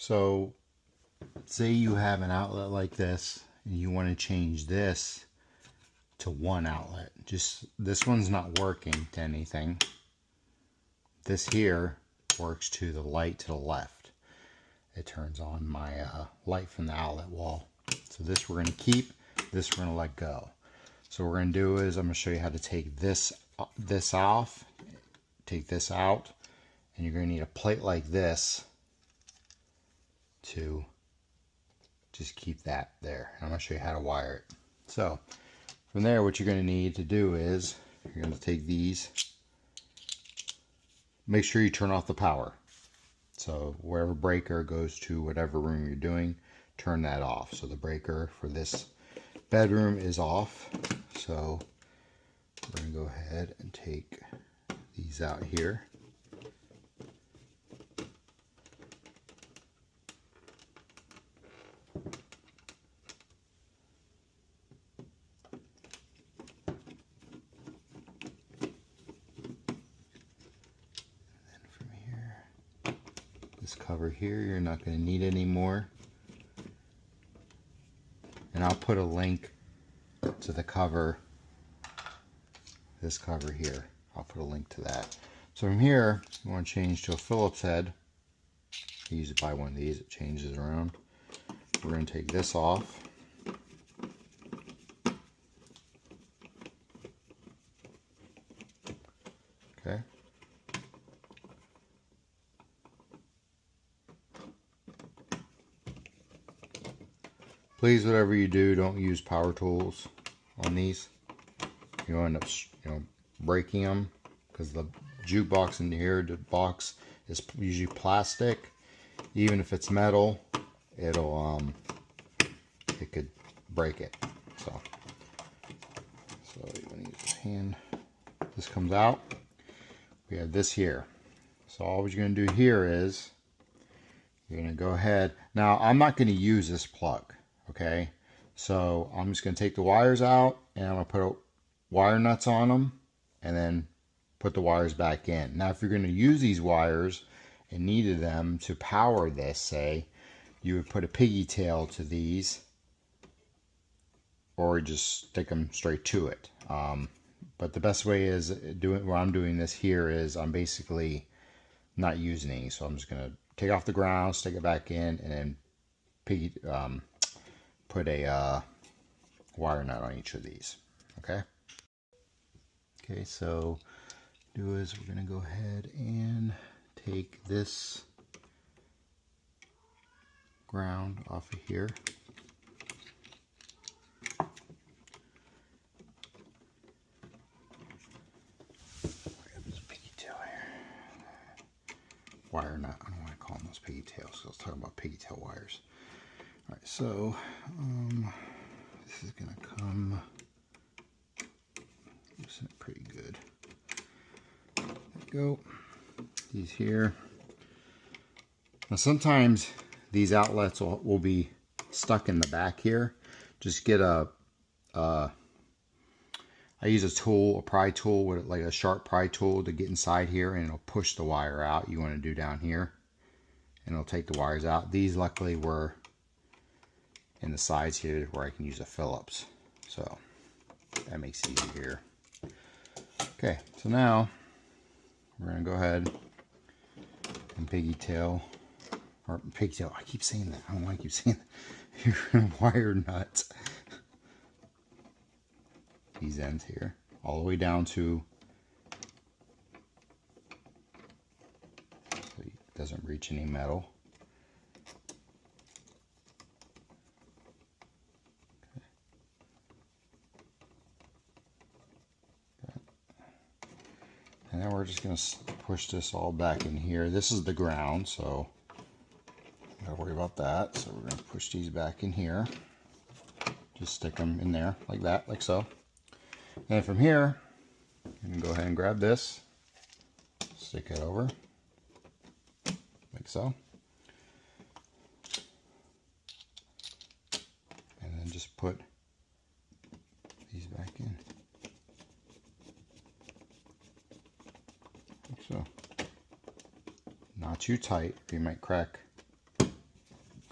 So say you have an outlet like this and you want to change this to one outlet. Just this one's not working to anything. This here works to the light to the left. It turns on my light from the outlet wall. So this we're going to keep, this we're going to let go. So what we're going to do is I'm going to show you how to take this off, take this out, and you're going to need a plate like this to just keep that there. And I'm going to show you how to wire it. So from there, what you're going to need to do is you're going to take these, make sure you turn off the power. So wherever breaker goes to whatever room you're doing, turn that off. So the breaker for this bedroom is off. So we're going to go ahead and take these out here. This cover here you're not going to need anymore, and I'll put a link to the cover, this cover here, I'll put a link to that. So from here you want to change to a Phillips head. I usually buy one of these, it changes around. We're going to take this off. Okay. Please, whatever you do, don't use power tools on these. You'll end up, breaking them, because the jukebox in here, the box is usually plastic. Even if it's metal, it could break it. So you want to use your hand. This comes out. We have this here. So all you're going to do here is you're going to go ahead. Now I'm not going to use this plug. Okay, so I'm just going to take the wires out and I'm going to put wire nuts on them and then put the wires back in. Now if you're going to use these wires and needed them to power this, say, you would put a piggy tail to these or just stick them straight to it. But the best way is what I'm doing this here is I'm basically not using any. So I'm just going to take off the ground, stick it back in, and then put a wire nut on each of these. Okay, so do is we're going to go ahead and take this ground off of here. There's a piggy tail here. Wire nut, I don't want to call them those piggy tails, so let's talk about piggy tail wires. Alright, so this is going to come, loosen it pretty good. There we go. These here. Now sometimes these outlets will be stuck in the back here. Just get I use a tool, a pry tool, with like a sharp pry tool to get inside here, and it'll push the wire out. You want to do down here, and it'll take the wires out. These luckily were in the sides here where I can use a Phillips, so that makes it easier. Okay, so now we're gonna go ahead and pigtail. I keep saying that. I don't know why I keep saying that. You're gonna wire nuts these ends here all the way down to, so it doesn't reach any metal. And then we're just going to push this all back in here. This is the ground, so don't worry about that. So we're going to push these back in here. Just stick them in there like that, like so. And from here, you can go ahead and grab this, stick it over, like so. And then just put these back in. Like so. Not too tight, you might crack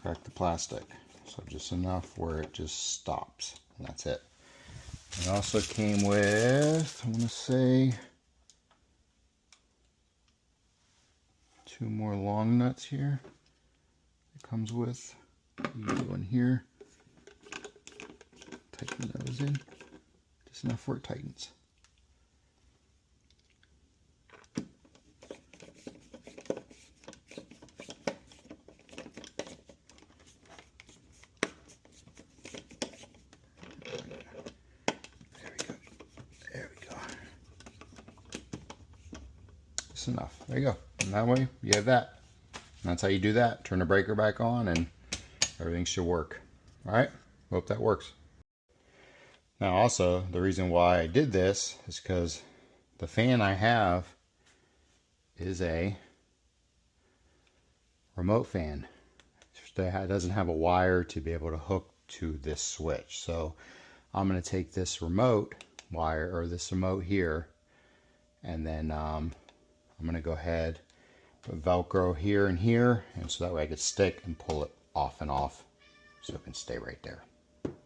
crack the plastic. So just enough where it just stops, and that's it. It also came with, I want to say, 2 more long nuts here. It comes with. Use one here. Tighten those in. Just enough where it tightens. Enough. There you go. And that way you have that. And that's how you do that. Turn the breaker back on and everything should work. Alright, hope that works. Now also, the reason why I did this is because the fan I have is a remote fan. It doesn't have a wire to be able to hook to this switch. So I'm going to take this remote wire, or this remote here, and then I'm going to go ahead, put Velcro here and here, and so that way I could stick and pull it off and off so it can stay right there.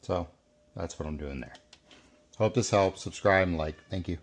So that's what I'm doing there. Hope this helps. Subscribe and like. Thank you.